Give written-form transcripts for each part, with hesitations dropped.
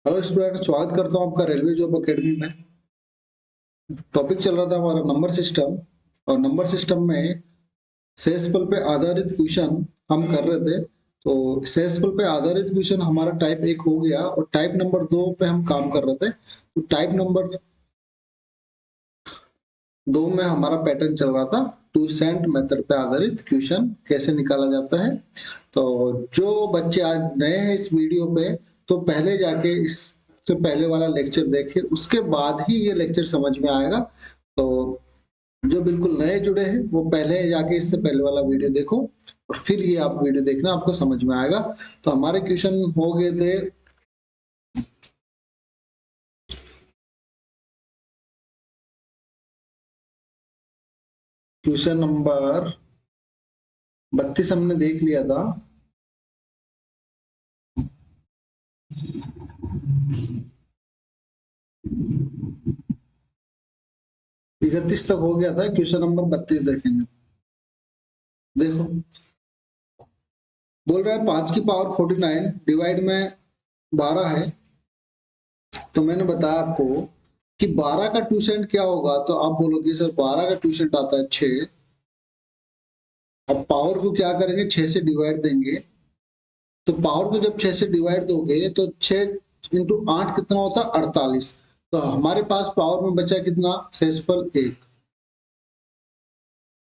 Hello student, स्वागत करता हूं आपका रेलवे जॉब एकेडमी में। टॉपिक चल रहा था हमारा नंबर सिस्टम, और नंबर सिस्टम में सेसफल पे आधारित क्वेश्चन हम कर रहे थे। तो सेसफल पे आधारित क्वेश्चन हमारा टाइप 1 हो गया और टाइप नंबर 2 पे हम काम कर रहे थे। तो टाइप नंबर 2 में हमारा पैटर्न चल रहा था टू सेंट मेथड पे आधारित क्वेश्चन कैसे निकाला जाता है। तो जो बच्चे आज नए हैं इस वीडियो पे, तो पहले जाके इससे पहले वाला लेक्चर देखे, उसके बाद ही ये लेक्चर समझ में आएगा। तो जो बिल्कुल नए जुड़े हैं वो पहले जाके इससे पहले वाला वीडियो देखो और फिर ये आप वीडियो देखना, आपको समझ में आएगा। तो हमारे क्वेश्चन हो गए थे क्वेश्चन नंबर 32 हमने देख लिया था। 31 तक हो गया था, क्वेश्चन नंबर 32 देखेंगे। देखो, बोल रहा है 5 की पावर 49 डिवाइड में 12 है। तो मैंने बताया आपको कि 12 का 2 सेंट क्या होगा, तो आप बोलोगे सर 12 का 2 सेंट आता है 6। अब पावर को क्या करेंगे, 6 से डिवाइड देंगे। तो पावर को जब 6 से डिवाइड दोगे तो 6 इंटू 8 कितना होता है, 48। तो हमारे पास पावर में बचा कितना, शेषफल 1।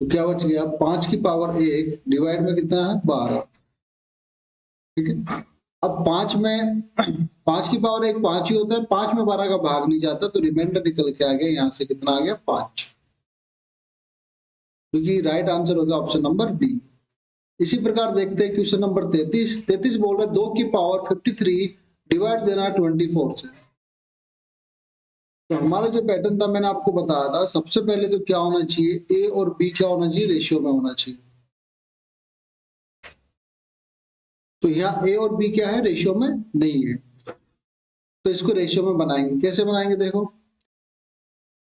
तो क्या बच गया, 5 की पावर 1 डिवाइड में कितना है, 12। ठीक है। अब 5 में 5 की पावर 1 5 ही होता है, 5 में 12 का भाग नहीं जाता, तो रिमाइंडर निकल के आ गया, यहाँ से कितना आ गया, 5। क्योंकि राइट आंसर होगा ऑप्शन नंबर बी। इसी प्रकार देखते हैं क्वेश्चन नंबर 33। 33 बोल रहा है 2 की पावर 53 डिवाइड देना है 24 से। तो हमारा जो पैटर्न था मैंने आपको बताया था, सबसे पहले तो क्या होना चाहिए, ए और बी क्या होना चाहिए, रेशियो में होना चाहिए। तो यहाँ ए और बी क्या है, रेशियो में नहीं है। तो इसको रेशियो में बनाएंगे, कैसे बनाएंगे देखो।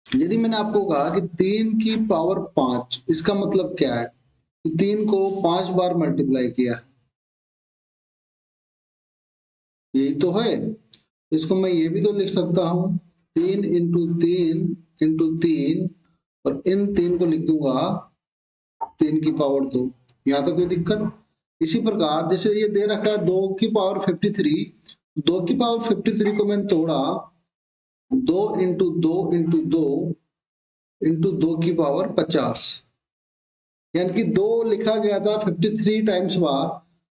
यदि मैंने आपको कहा कि 3 की पावर 5, इसका मतलब क्या है, 3 को 5 बार मल्टीप्लाई किया, यही तो है। इसको मैं ये भी तो लिख सकता हूं, 3 इंटू 3 इंटू 3, और इन 3 को लिख दूंगा 3 की पावर 2। यहाँ तो कोई दिक्कत। इसी प्रकार जैसे ये दे रखा है 2 की पावर 53, 2 की पावर 53 को मैंने तोड़ा, 2 इंटू 2 इंटू 2 इंटू 2 की पावर 50, यानी कि 2 लिखा गया था 53 टाइम्स बार।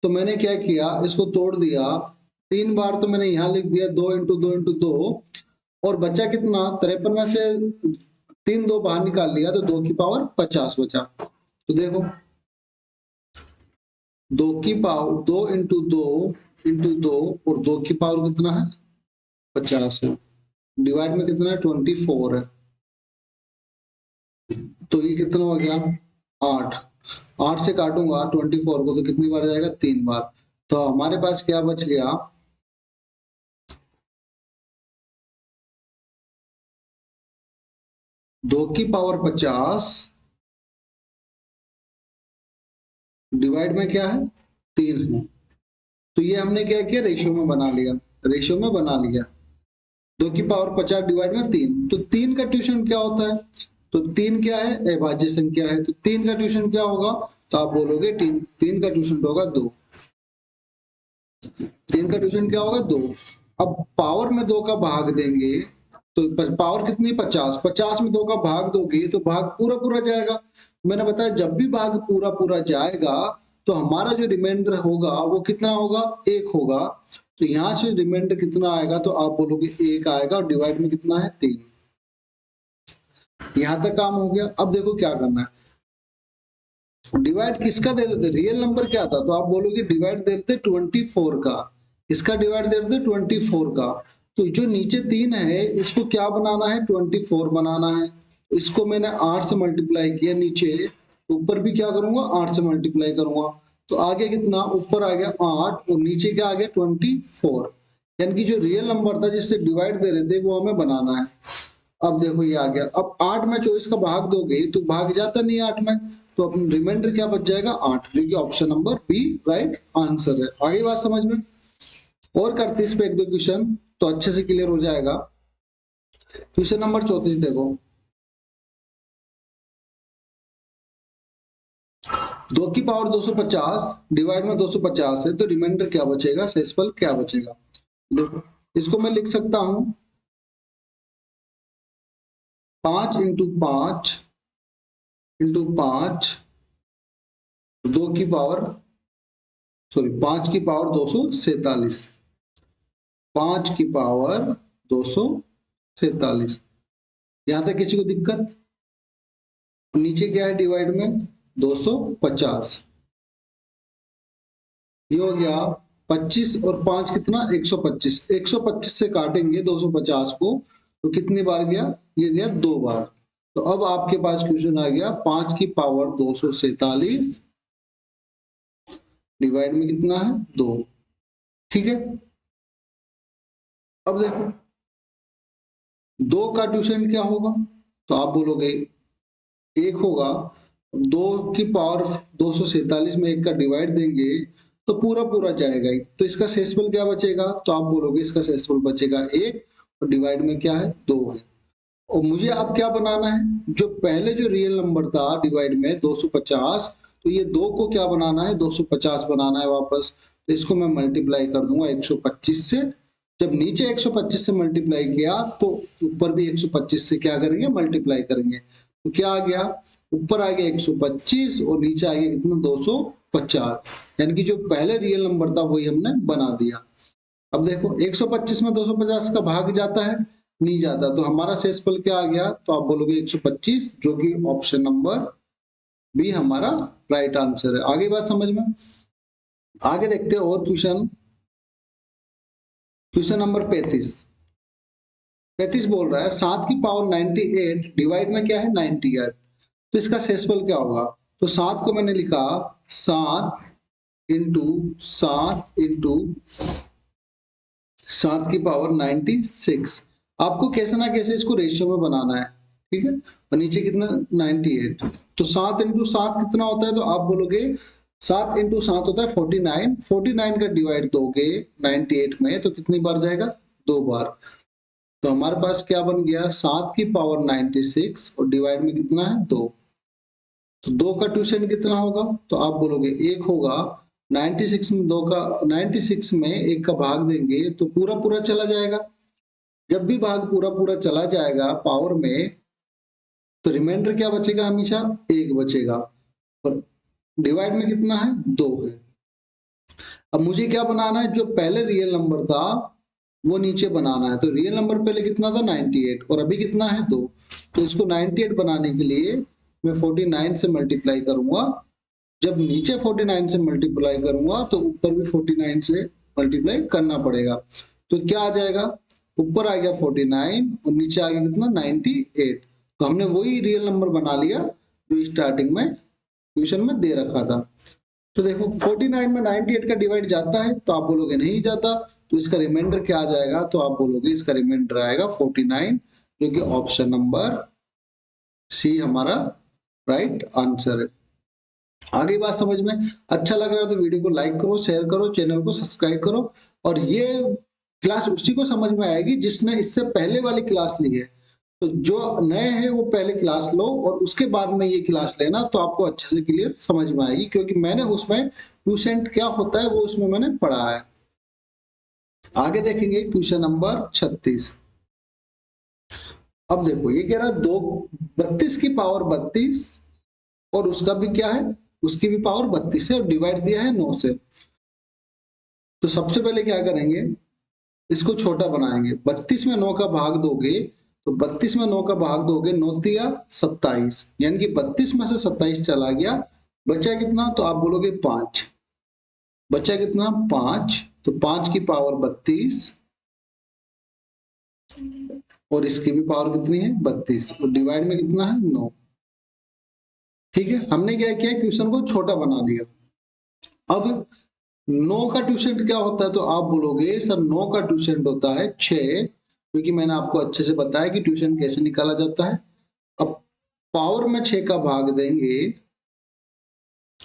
तो मैंने क्या किया, इसको तोड़ दिया 3 बार, तो मैंने यहाँ लिख दिया 2 इंटू 2 इंटू 2, और बचा कितना, 53 में से 3 2 बाहर निकाल लिया, तो 2 की पावर 50 बचा। तो देखो 2 की पावर 2 इंटू 2 इंटू 2, और 2 की पावर कितना है, 50 है। डिवाइड में कितना है, 24 है। तो ये कितना हो गया, 8। 8 से काटूंगा 24 को तो कितनी बार जाएगा, 3 बार। तो हमारे पास क्या बच गया, 2 की पावर 50 डिवाइड में क्या है, 3 है। तो ये हमने क्या किया, रेशियो में बना लिया, रेशियो में बना लिया। 2 की पावर 50 डिवाइड में 3। तो 3 का ट्यूशन क्या होता है, तो 3 क्या है, अभाज्य संख्या है। तो 3 का ट्यूशन क्या होगा, तो आप बोलोगे 3 का ट्यूशन होगा 2। 3 का ट्यूशन क्या होगा, 2। अब पावर में 2 का भाग देंगे, तो पावर कितनी, 50। 50 में 2 का भाग दोगे तो भाग पूरा पूरा जाएगा। मैंने बताया जब भी भाग पूरा पूरा जाएगा तो हमारा जो रिमाइंडर होगा वो कितना होगा, 1 होगा। तो यहां से रिमाइंडर कितना आएगा, तो आप बोलोगे 1 आएगा, और डिवाइड में कितना है, 3। यहां तक काम हो गया। अब देखो क्या करना है, डिवाइड किसका दे देते, रियल नंबर क्या था, तो आप बोलोगे डिवाइड दे देते 24 का। इसका डिवाइड दे देते 24 का। तो जो नीचे 3 है इसको क्या बनाना है, 24 बनाना है। इसको मैंने 8 से मल्टीप्लाई किया नीचे, ऊपर भी क्या करूंगा, 8 से मल्टीप्लाई करूंगा। तो आगे कितना, ऊपर आ गया 8 और नीचे क्या आ गया, 24। यानी कि जो रियल नंबर था जिससे डिवाइड दे रहे थे वो हमें बनाना है। अब देखो ये आ गया। अब 8 में 24 का भाग दोगे तो भाग जाता नहीं 8 में, तो अपन रिमाइंडर क्या बच जाएगा, 8, जो कि option number B right answer है। आगे बात समझ में। और करते इस पे एक दो क्वेश्चन तो अच्छे से क्लियर हो जाएगा। क्वेश्चन नंबर 34 देखो, 2 की पावर 250 डिवाइड में 250 है तो रिमाइंडर क्या बचेगा, शेषफल क्या बचेगा। देखो इसको मैं लिख सकता हूं 5 इंटू 5 इंटू 5 2 की पावर 5 की पावर 247, 5 की पावर 247। यहां तक किसी को दिक्कत। नीचे क्या है डिवाइड में 250, ये हो गया 25 और 5 कितना 125, 125 से काटेंगे 250 को तो कितनी बार गया, ये गया 2 बार। तो अब आपके पास क्वेश्चन आ गया 5 की पावर 247 डिवाइड में कितना है 2। ठीक है, अब देखो 2 का ट्यूशन क्या होगा, तो आप बोलोगे 1 होगा। 2 की पावर 247 में 1 का डिवाइड देंगे तो पूरा पूरा जाएगा ही, तो इसका शेषफल क्या बचेगा, तो आप बोलोगे इसका शेषफल बचेगा 1 और डिवाइड में क्या है 2 है। और मुझे अब क्या बनाना है, जो पहले जो रियल नंबर था डिवाइड में 250, तो ये 2 को क्या बनाना है 250 बनाना है वापस। तो इसको मैं मल्टीप्लाई कर दूंगा 125 से। जब नीचे 125 से मल्टीप्लाई किया तो ऊपर भी 125 से क्या करेंगे मल्टीप्लाई करेंगे। तो क्या आ गया, ऊपर आ गया 125 और नीचे आ गया कितना 250, यानी कि जो पहले रियल नंबर था वही हमने बना दिया। अब देखो 125 में 250 का भाग जाता है, नहीं जाता, तो हमारा शेषफल क्या आ गया, तो आप बोलोगे 125, जो कि ऑप्शन नंबर बी हमारा राइट आंसर है। आगे बात समझ में। आगे देखते हैं और क्वेश्चन। क्वेश्चन नंबर 35 बोल रहा है 7 की पावर 98 डिवाइड में क्या है 98, तो इसका शेषफल क्या होगा। तो 7 को मैंने लिखा 7 इंटू 7 इंटू 7 की पावर 96। आपको कैसे ना कैसे इसको रेशियो में बनाना है, ठीक है। और नीचे कितना 98, तो 7 इंटू 7 कितना होता है, तो आप बोलोगे 7 इंटू 7 होता है 49, 49 का डिवाइड दोगे 98 में तो कितनी बार जाएगा 2 बार। तो हमारे पास क्या बन गया 7 की पावर 96 और डिवाइड में कितना है 2। तो 2 का ट्यूशन कितना होगा, तो आप बोलोगे 1 होगा। 96 में 2 का 96 में 1 का भाग देंगे तो पूरा पूरा चला जाएगा। जब भी भाग पूरा पूरा चला जाएगा पावर में तो रिमाइंडर क्या बचेगा, हमेशा 1 बचेगा और डिवाइड में कितना है 2 है। अब मुझे क्या बनाना है, जो पहले रियल नंबर था वो नीचे बनाना है। तो रियल नंबर पहले कितना था 98 और अभी कितना है 2। तो इसको 98 बनाने के लिए मैं 49 से मल्टीप्लाई करूंगा। जब नीचे 49 से मल्टीप्लाई करूंगा तो ऊपर भी 49 से मल्टीप्लाई करना पड़ेगा। तो क्या आ जाएगा, ऊपर आ गया 49 और नीचे आ गया कितना 98। तो हमने वही रियल नंबर बना लिया जो स्टार्टिंग में क्वेश्चन में दे रखा था। तो देखो 49 में 98 का डिवाइड जाता है, तो आप बोलोगे नहीं जाता, तो इसका रिमाइंडर क्या आ जाएगा, तो आप बोलोगे इसका रिमाइंडर आएगा 49, जो कि ऑप्शन नंबर सी हमारा राइट आंसर है। आगे बात समझ में अच्छा लग रहा है तो वीडियो को लाइक करो, शेयर करो, चैनल को सब्सक्राइब करो। और ये क्लास उसी को समझ में आएगी जिसने इससे पहले वाली क्लास ली है। तो जो नए हैं वो पहले क्लास लो और उसके बाद में ये क्लास लेना, तो आपको अच्छे से क्लियर समझ में आएगी, क्योंकि मैंने उसमें क्वोशिएंट क्या होता है वो उसमें मैंने पढ़ा है। आगे देखेंगे क्वेश्चन नंबर 36। अब देखो ये कह रहा है 32 की पावर 32 और उसका भी क्या है, उसकी भी पावर 32 है और डिवाइड दिया है 9 से। तो सबसे पहले क्या करेंगे, इसको छोटा बनाएंगे। 32 में 9 का भाग दोगे तो 32 में 9 का भाग दोगे 9 तिया 27, यानी कि 32 में से 27 चला गया, बचा कितना, तो आप बोलोगे 5। बचा कितना 5, तो 5 की पावर 32 और इसकी भी पावर कितनी है 32 और डिवाइड में कितना है 9। ठीक है, हमने क्या किया क्वेश्चन को छोटा बना लिया। अब 9 का ट्यूशन क्या होता है, तो आप बोलोगे सर 9 का ट्यूशन होता है 6, क्योंकि मैंने आपको अच्छे से बताया कि ट्यूशन कैसे निकाला जाता है। अब पावर में 6 का भाग देंगे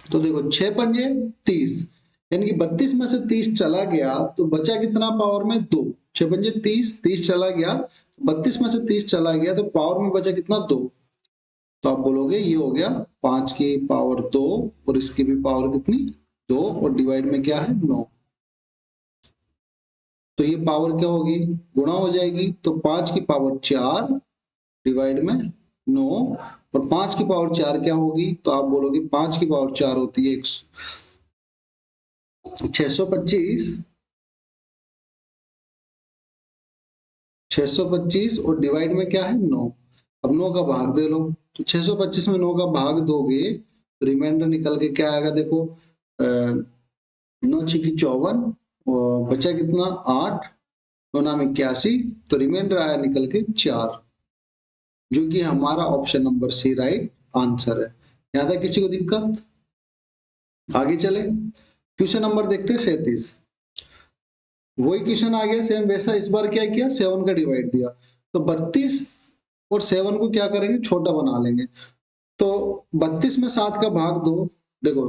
तो देखो 6 पंजे 30, यानी कि 32 में से 30 चला गया तो बचा कितना पावर में 2। 6 पंजे 30, 30 चला गया, 32 में से 30 चला गया तो पावर में बचा कितना 2। तो आप बोलोगे ये हो गया 5 की पावर 2 और इसकी भी पावर कितनी 2 और डिवाइड में क्या है 9। तो ये पावर क्या होगी गुणा हो जाएगी, तो 5 की पावर 4 डिवाइड में 9 और 5 की पावर 4 क्या होगी, तो आप बोलोगे 5 की पावर 4 होती है 625। 625 और डिवाइड में क्या है 9। अब 9 का भाग दे लो, तो 625 में 9 का भाग दोगे तो रिमाइंडर निकल के क्या आएगा देखो, 9 छकी 54 और बचा कितना 8, 9 नाम 81, तो रिमाइंडर आया निकल के 4, जो कि हमारा option number C right answer है। यहां तक किसी को दिक्कत? आगे चले क्वेश्चन नंबर देखते हैं 37। वही क्वेश्चन आ गया सेम वैसा, इस बार क्या किया 7 का डिवाइड दिया, तो 32 और 7 को क्या करेंगे छोटा बना लेंगे। तो 32 में 7 का भाग दो, देखो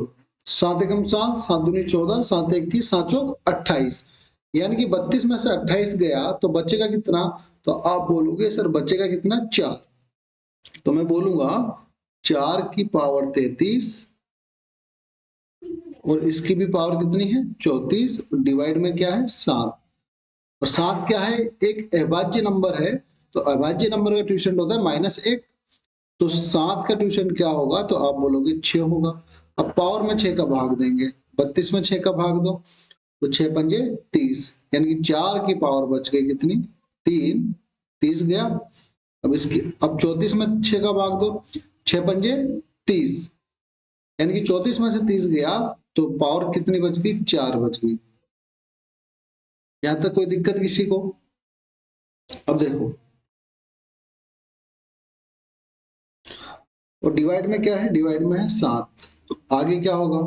7 एकम 7, 7 दूनी 14, 7 एक की 7 चौक 28, यानी कि 32 में से 28 गया तो बचेगा कितना, तो आप बोलोगे सर बचेगा कितना 4। तो मैं बोलूंगा 4 की पावर 33 और इसकी भी पावर कितनी है 34, डिवाइड में क्या है 7। और 7 क्या है एक अभाज्य नंबर है, तो अभाज्य नंबर का ट्यूशन होता है -1, तो 7 का ट्यूशन क्या होगा, तो आप बोलोगे 6 होगा। अब पावर में 6 का भाग देंगे, 32 में 6 का भाग दो, तो 6 पंजे 30, यानी कि 4 की पावर बच गई कितनी 3, 30 गया। अब इसकी अब 34 में 6 का भाग दो, 6 पंजे 30, यानी कि 34 में से 30 गया तो पावर कितनी बच गई 4 बच गई। यहां तक कोई दिक्कत किसी को? अब देखो और डिवाइड में क्या है, डिवाइड में है 7, तो आगे क्या होगा,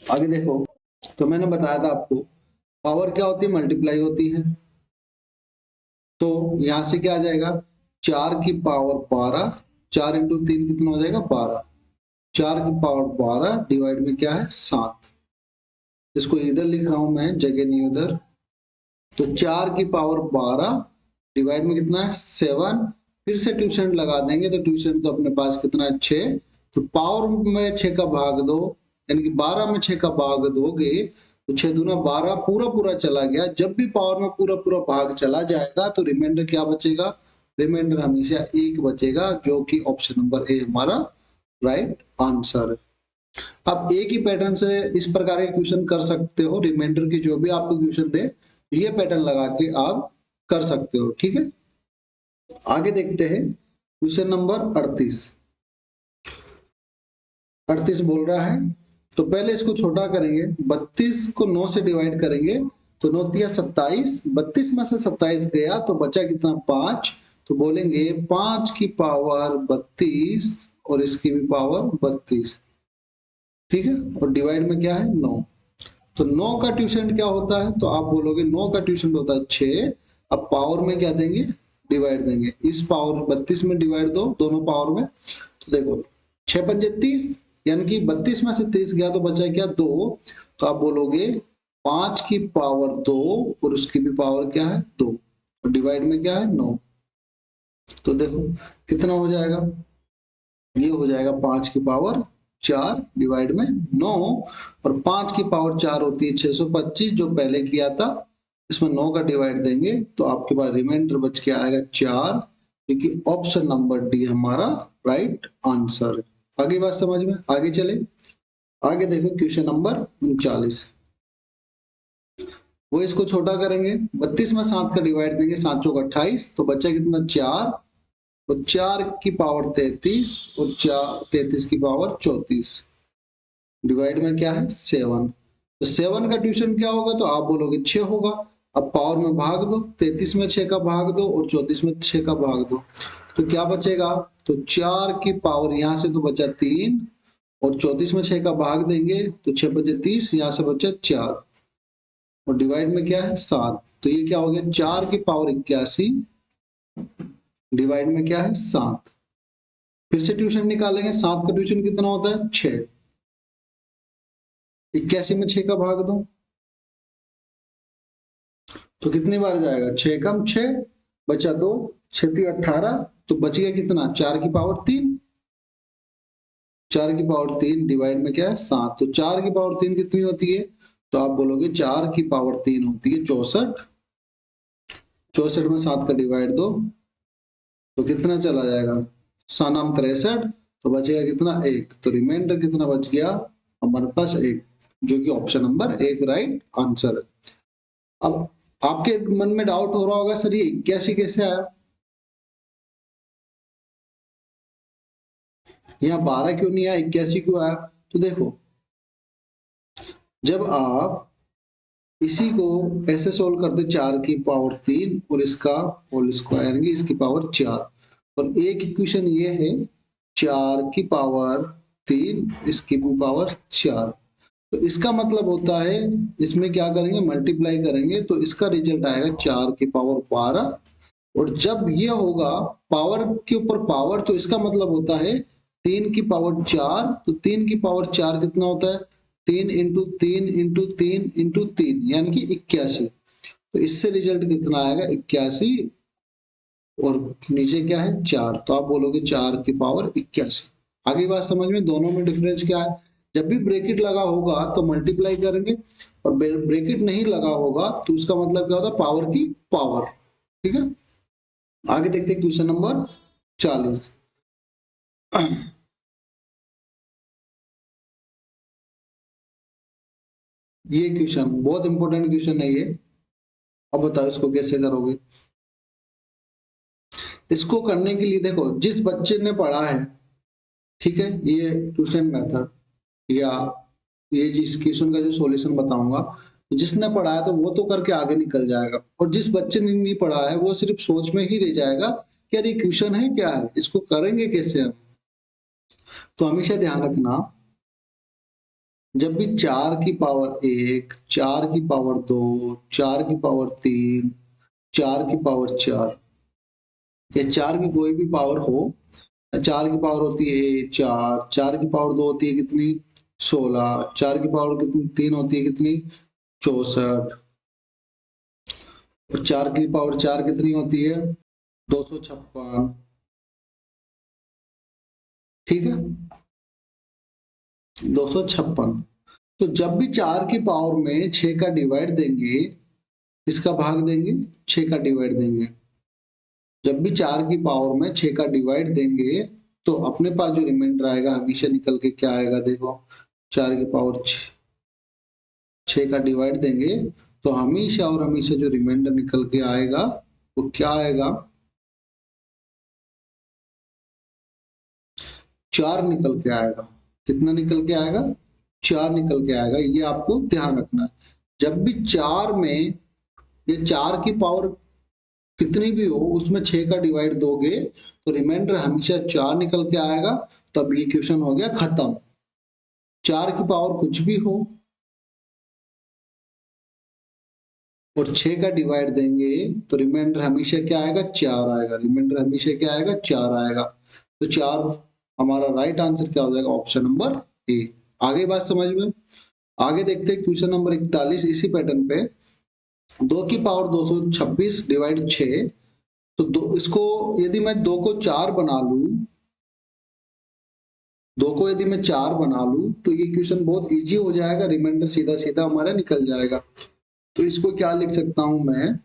आगे देखो। तो मैंने बताया था आपको पावर क्या होती है मल्टीप्लाई होती है, तो यहां से क्या आ जाएगा 4 की पावर 12, 4 इंटू 3 कितना हो जाएगा 12, 4 की पावर 12 डिवाइड में क्या है 7। इसको इधर लिख रहा हूं मैं, जगह नहीं उधर। तो 4 की पावर 12 डिवाइड में कितना है 7, फिर से ट्यूशन लगा देंगे, तो ट्यूशन तो अपने पास कितना है 6, तो पावर में 6 का भाग दो, यानी कि 12 में 6 का भाग दोगे तो 6 दूना 12 पूरा पूरा चला गया। जब भी पावर में पूरा पूरा भाग चला जाएगा तो रिमाइंडर क्या बचेगा, रिमाइंडर हमेशा 1 बचेगा, जो कि ऑप्शन नंबर ए हमारा राइट आंसर है। आप एक ही पैटर्न से इस प्रकार के क्वेश्चन कर सकते हो, रिमाइंडर की जो भी आपको क्वेश्चन दे ये पैटर्न लगा के आप कर सकते हो, ठीक है। आगे देखते हैं क्वेश्चन नंबर 38। 38 बोल रहा है, तो पहले इसको छोटा करेंगे, 32 को 9 से डिवाइड करेंगे तो 9 तिया 27, 32 में से 27 गया तो बचा कितना 5, तो बोलेंगे 5 की पावर 32 और इसकी भी पावर 32, ठीक है, और डिवाइड में क्या है 9। तो 9 का ट्यूशन क्या होता है, तो आप बोलोगे 9 का ट्यूशन होता है 6। अब पावर में क्या देंगे डिवाइड देंगे, इस पावर 32 में डिवाइड दो दोनों पावर में, तो देखो 6 पंजे 30, यानी कि 32 में से 30 गया तो बचा क्या 2, तो आप बोलोगे 5 की पावर 2 और उसकी भी पावर क्या है 2 और डिवाइड में क्या है 9। तो देखो कितना हो जाएगा, ये हो जाएगा 5 की पावर 4 डिवाइड में 9, और 5 की पावर 4 होती है 625 जो पहले किया था, इसमें 9 का डिवाइड देंगे तो आपके पास रिमाइंडर बच के आएगा 4, क्योंकि ऑप्शन नंबर डी हमारा राइट आंसर है। आगे बात समझ में, आगे चले। आगे देखो क्वेश्चन नंबर 39। वो इसको छोटा करेंगे, 32 में 7 का डिवाइड देंगे, 7 चौक 28, तो बचा कितना 4, तो 4 की पावर 33 और 33 की पावर 34, डिवाइड में क्या है 7। तो 7 का ट्यूशन क्या होगा, तो आप बोलोगे 6 होगा। अब पावर में भाग दो, 33 में 6 का भाग दो और 34 में 6 का भाग दो, तो क्या बचेगा, तो 4 की पावर यहां से तो बचा 3 और 34 में 6 का भाग देंगे तो 6 बचे 30, यहां से बचा 4 और डिवाइड में क्या है 7, तो ये क्या हो गया 4 की पावर 81 डिवाइड में क्या है 7। फिर से ट्यूशन निकालेंगे, 7 का ट्यूशन कितना होता है 6, 81 में 6 का भाग दो तो कितनी बार जाएगा, 6 कम 6 बचा 2, 6 18, तो बच गया कितना, 4 की पावर 3, 4 की पावर 3 डिवाइड में क्या है 7, तो 4 की पावर 3 कितनी होती है, तो आप बोलोगे 4 की पावर 3 होती है 64, 64 में 7 का डिवाइड दो तो कितना चला जाएगा, 7 63, तो बचेगा कितना 1, तो रिमाइंडर कितना बच गया हमारे पास 1, जो कि ऑप्शन नंबर 1 राइट आंसर है। अब आपके मन में डाउट हो रहा होगा सर ये 81 कैसे आया, यहाँ 12 क्यों नहीं आया 81 क्यों आया, तो देखो जब आप इसी को ऐसे सोल्व करते 4 की पावर 3 और इसका होल स्क्वायर यानी इसकी पावर 4, और एक इक्वेशन ये है 4 की पावर 3 इसकी भी पावर 4, तो इसका मतलब होता है इसमें क्या करेंगे मल्टीप्लाई करेंगे तो इसका रिजल्ट आएगा 4 की पावर 12, और जब ये होगा पावर के ऊपर पावर तो इसका मतलब होता है 3 की पावर 4, तो 3 की पावर 4 कितना होता है 3 इंटू 3 इंटू 3 इंटू 3 यानी कि 81, तो इससे रिजल्ट कितना आएगा 81, और नीचे क्या है 4, तो आप बोलोगे 4 की पावर 81। आगे बात समझ में, दोनों में डिफरेंस क्या है, जब भी ब्रैकेट लगा होगा तो मल्टीप्लाई करेंगे, और ब्रैकेट नहीं लगा होगा तो उसका मतलब क्या होता है पावर की पावर, ठीक है। आगे देखते हैं क्वेश्चन नंबर 40। ये क्वेश्चन बहुत इंपॉर्टेंट क्वेश्चन है ये, अब बताओ इसको कैसे करोगे। इसको करने के लिए देखो जिस बच्चे ने पढ़ा है, ठीक है, ये ट्यूशन मेथड या ये जिस क्वेश्चन का जो सॉल्यूशन बताऊंगा, तो जिसने पढ़ा है तो वो तो करके आगे निकल जाएगा, और जिस बच्चे ने नहीं पढ़ा है वो सिर्फ सोच में ही रह जाएगा कि यार ये क्वेश्चन है क्या है, इसको करेंगे कैसे हम। तो हमेशा ध्यान रखना जब भी 4 की पावर 1, 4 की पावर 2, 4 की पावर 3, 4 की पावर 4 या 4 की कोई भी पावर हो, 4 की पावर होती है 4, 4 की पावर 2 होती है कितनी 16, 4 की पावर कितनी 3 होती है कितनी 64, और 4 की पावर 4 कितनी होती है 256, ठीक है 256। तो जब भी 4 की पावर में 6 का डिवाइड देंगे, इसका भाग देंगे 6 का डिवाइड देंगे, जब भी 4 की पावर में 6 का डिवाइड देंगे तो अपने पास जो रिमाइंडर आएगा हमेशा निकल के क्या आएगा, देखो 4 की पावर 6 का डिवाइड देंगे तो हमेशा और हमेशा जो रिमाइंडर निकल के आएगा वो क्या आएगा 4 निकल के आएगा। कितना निकल के आएगा 4 निकल के आएगा, ये आपको ध्यान रखना है। जब भी 4 में ये 4 की पावर कितनी भी हो उसमें 6 का डिवाइड दोगे तो रिमाइंडर हमेशा 4 निकल के आएगा, तब ये क्वेश्चन हो गया खत्म। 4 की पावर कुछ भी हो और 6 का डिवाइड देंगे तो रिमाइंडर हमेशा क्या आएगा 4 आएगा, रिमाइंडर हमेशा क्या आएगा 4 आएगा, तो 4 हमारा राइट आंसर क्या हो जाएगा ऑप्शन नंबर ए। आगे बात समझ में, आगे देखते हैं क्वेश्चन नंबर 41 इसी पैटर्न पे, 2 की पावर 226 डिवाइड 6, तो दो इसको यदि मैं 2 को 4 बना लू, 2 को यदि मैं 4 बना लू तो ये क्वेश्चन बहुत इजी हो जाएगा, रिमाइंडर सीधा सीधा हमारा निकल जाएगा। तो इसको क्या लिख सकता हूं मैं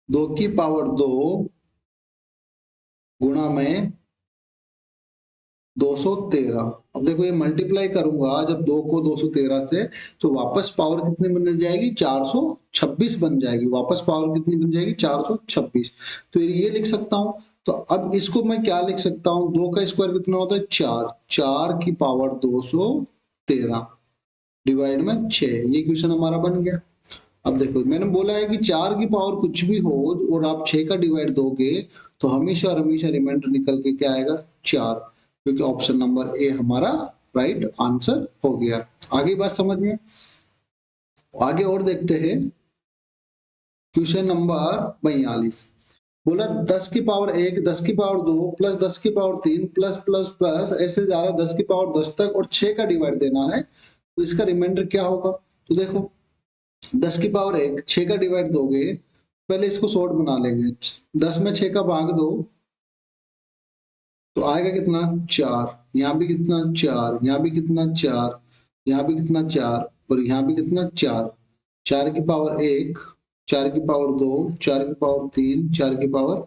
2 की पावर 2 गुणा में 213। अब देखो ये मल्टीप्लाई करूंगा जब 2 को 213 से तो वापस पावर कितनी बन जाएगी 426 बन जाएगी, वापस पावर कितनी बन जाएगी 426, तो ये लिख सकता हूं। तो अब इसको मैं क्या लिख सकता हूं 2 का स्क्वायर कितना होता है 4, 4 की पावर 213 डिवाइड में 6, ये क्वेश्चन हमारा बन गया। अब देखो मैंने बोला है कि 4 की पावर कुछ भी हो और आप 6 का डिवाइड दोगे तो हमेशा और हमेशा रिमाइंडर निकल के क्या आएगा 4, क्योंकि ऑप्शन नंबर ए हमारा राइट आंसर हो गया। आगे बात समझ में, आगे और देखते हैं क्वेश्चन नंबर 42, बोला 10 की पावर 1, 10 की पावर 2 प्लस 10 की पावर 3 प्लस प्लस प्लस ऐसे जा रहा है 10 की पावर 10 तक और 6 का डिवाइड देना है, तो इसका रिमाइंडर क्या होगा? तो देखो 10 की पावर 1, 6 का डिवाइड दोगे, पहले इसको शॉर्ट बना लेंगे। 10 में 6 का भाग दो तो आएगा कितना? 4। यहाँ भी कितना? 4। यहाँ भी कितना? 4। यहाँ भी कितना? 4। और यहाँ भी कितना? 4। 4 की पावर 1, 4 की पावर 2, 4 की पावर 3, 4 की पावर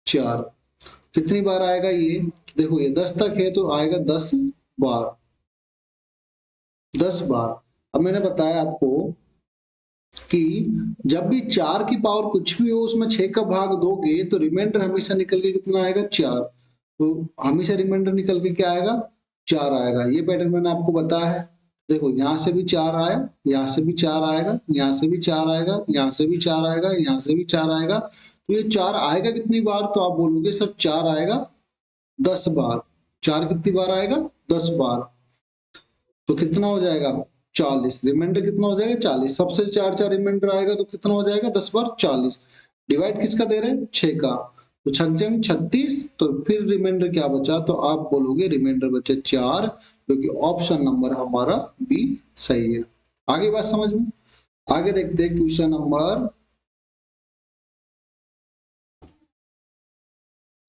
4। कितनी बार आएगा ये? देखो ये 10 तक है तो आएगा 10 बार। 10 बार। अब मैंने बताया आपको कि जब भी 4 की पावर कुछ भी हो उसमें 6 का भाग दोगे तो रिमाइंडर हमेशा निकल के कितना आएगा? 4। तो हमेशा रिमाइंडर निकल के क्या आएगा? 4 आएगा। ये पैटर्न मैंने आपको बताया है। देखो यहां से भी 4 आया, यहाँ से भी 4 आएगा, यहाँ से भी 4 आएगा, यहाँ से भी 4 आएगा, यहाँ से भी 4 आएगा। तो ये 4 आएगा कितनी बार? तो आप बोलोगे सर 4 आएगा 10 बार। 4 कितनी बार आएगा? 10 बार। तो कितना हो जाएगा? 40। रिमाइंडर कितना हो जाएगा? 40। सबसे 4 रिमाइंडर आएगा तो कितना हो जाएगा? 10 बार 40। डिवाइड किसका दे रहे हैं? 6 का। तो 6 36। तो फिर रिमाइंडर क्या बचा? तो आप बोलोगे रिमाइंडर बचे 4, क्योंकि ऑप्शन नंबर हमारा बी सही है। आगे बात समझ में? आगे देखते हैं क्वेश्चन नंबर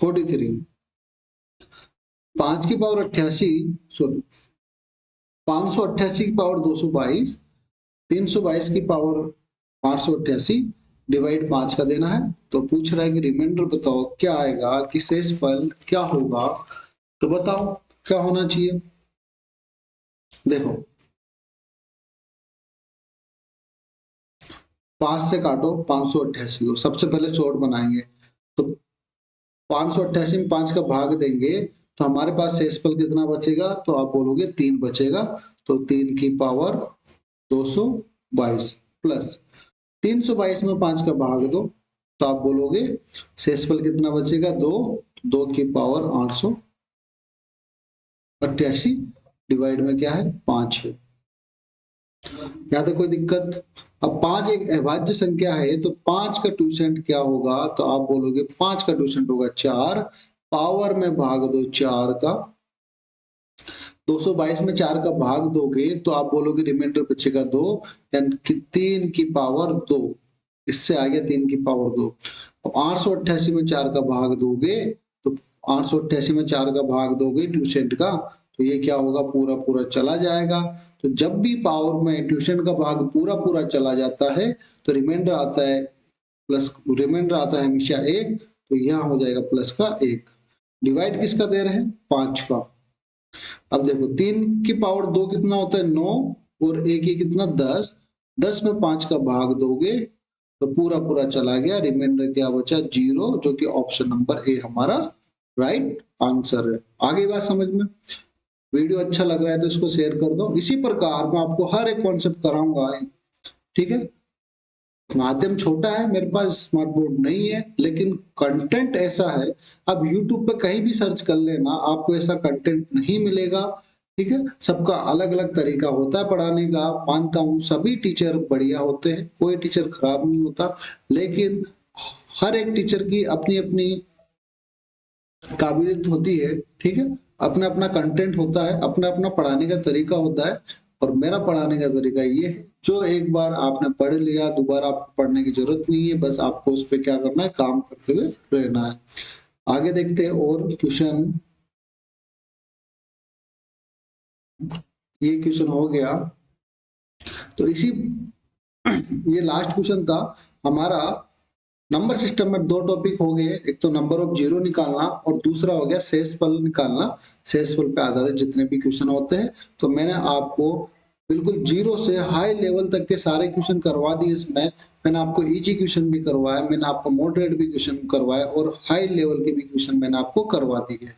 43। 5 की पावर 88, सॉरी 588 की पावर 222, 322 की पावर 888 डिवाइड 5 का देना है। तो पूछ रहा है कि रिमाइंडर बताओ क्या आएगा, कि शेषफल क्या होगा। तो बताओ क्या होना चाहिए। देखो 5 से काटो 588 को, सबसे पहले शॉर्ट बनाएंगे। तो 588 में 5 का भाग देंगे तो हमारे पास शेषफल कितना बचेगा? तो आप बोलोगे 3 बचेगा। तो 3 की पावर 222 प्लस 322 में 5 का भाग दो तो आप बोलोगे शेषफल कितना बचेगा? 2। 2 की पावर 888 डिवाइड में क्या है? 5 है। यहाँ तक कोई दिक्कत? अब 5 एक अभाज्य संख्या है तो 5 का ट्यूसेंट क्या होगा? तो आप बोलोगे 5 का ट्यूसेंट होगा 4। पावर में भाग दो 4 का। 222 में 4 का भाग दोगे तो आप बोलोगे रिमाइंडर बचेगा 2, यानी कि 3 की पावर 2। इससे आगे 3 की पावर 2। अब 888 में 4 का भाग दोगे तो 888 में 4 का भाग दोगे ट्यूसेंट का, तो ये क्या होगा? पूरा पूरा चला जाएगा। तो जब भी पावर में ट्यूसेंट का भाग पूरा पूरा चला जाता है तो रिमाइंडर आता है प्लस, रिमाइंडर आता है हमेशा 1। तो यहाँ हो जाएगा प्लस का 1। डिवाइड किसका दे रहे हैं? 5 का। अब देखो 3 की पावर 2 कितना होता है? 9। और 1 ये कितना? 10। 10 में 5 का भाग दोगे तो पूरा पूरा चला गया, रिमाइंडर क्या बचा? 0, जो कि ऑप्शन नंबर ए हमारा राइट आंसर है। आगे बात समझ में? वीडियो अच्छा लग रहा है तो इसको शेयर कर दो। इसी प्रकार मैं आपको हर एक कॉन्सेप्ट कराऊंगा, ठीक है। माध्यम छोटा है, मेरे पास स्मार्ट बोर्ड नहीं है, लेकिन कंटेंट ऐसा है, आप YouTube पे कहीं भी सर्च कर लेना, आपको ऐसा कंटेंट नहीं मिलेगा। ठीक है, सबका अलग अलग तरीका होता है पढ़ाने का। मानता हूँ सभी टीचर बढ़िया होते हैं, कोई टीचर खराब नहीं होता, लेकिन हर एक टीचर की अपनी अपनी काबिलियत होती है। ठीक है, अपना अपना कंटेंट होता है, अपना अपना पढ़ाने का तरीका होता है। और मेरा पढ़ाने का तरीका ये है, जो एक बार आपने पढ़ लिया दोबारा आपको पढ़ने की जरूरत नहीं है, बस आपको उस पर क्या करना है? काम करते हुए रहना है। आगे देखते हैं और क्वेश्चन। ये क्वेश्चन हो गया। तो इसी ये लास्ट क्वेश्चन था हमारा। नंबर सिस्टम में 2 टॉपिक हो गए, एक तो नंबर ऑफ जीरो निकालना और दूसरा हो गया शेषफल निकालना। शेषफल पे आधारित जितने भी क्वेश्चन होते हैं, तो मैंने आपको बिल्कुल जीरो से हाई लेवल तक के सारे क्वेश्चन करवा दिए। इसमें मैंने आपको इजी क्वेश्चन भी करवाया, मैंने आपको मॉडरेट भी क्वेश्चन करवाया और हाई लेवल के भी क्वेश्चन मैंने आपको करवा दिए।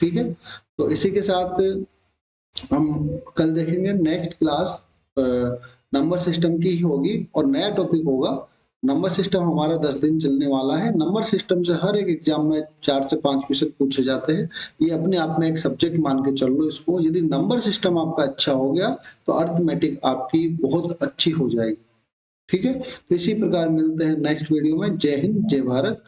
ठीक है, तो इसी के साथ हम कल देखेंगे नेक्स्ट क्लास नंबर सिस्टम की ही होगी और नया टॉपिक होगा। नंबर सिस्टम हमारा 10 दिन चलने वाला है। नंबर सिस्टम से हर एक एग्जाम में 4 से 5 क्वेश्चन पूछे जाते हैं। ये अपने आप में एक सब्जेक्ट मान के चल लो इसको। यदि नंबर सिस्टम आपका अच्छा हो गया तो अर्थमेटिक आपकी बहुत अच्छी हो जाएगी। ठीक है, तो इसी प्रकार मिलते हैं नेक्स्ट वीडियो में। जय हिंद, जय भारत।